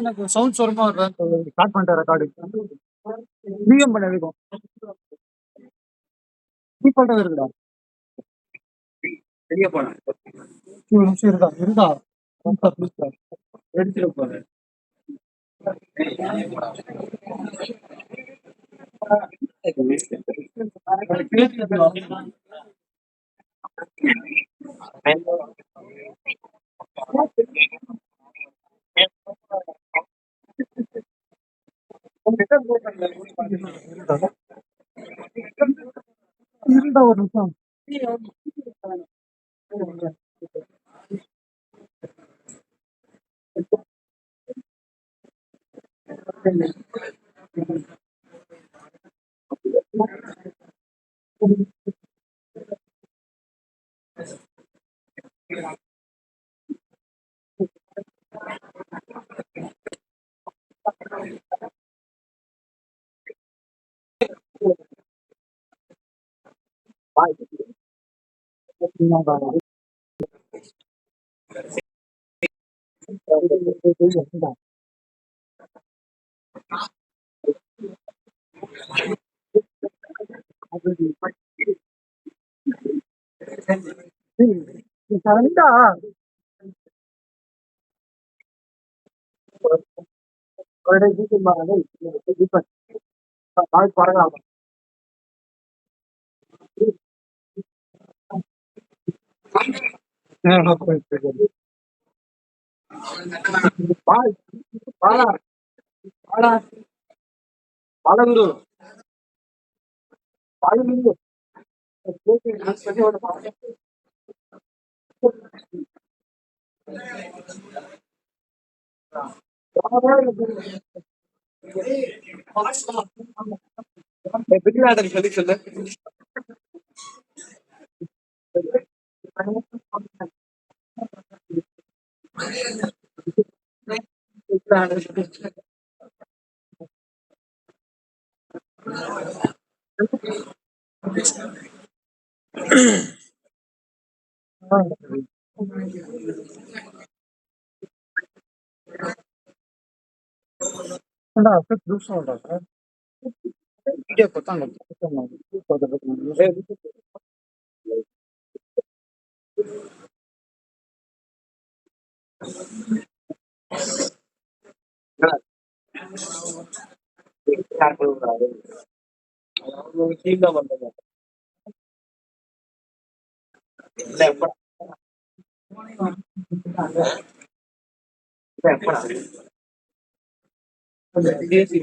எனக்கு சவுண்ட் சொரமா வருதா ஸ்டார்ட் பண்ணிட்டேன் ரெக்கார்டு. பிஎம் பண்ண இருக்கும் டிஃபால்ட்டாக இருக்குடா. வெளியே போனேன். ஒரு நிமிஷம் இருந்தா இருந்தா ப்ளீஸ். எடுத்துட்டு போறேன். இருந்தா ஒரு நிமிஷம். கரெக்டா பரவாயில்ல. பாலகுரு பாலகுரு பிரியாடர் சொல்லி சொல்லு. வீடியோ பார்த்தாங்க. டீம்ல வந்தது இல்ல எப்ப எப்படா தேசி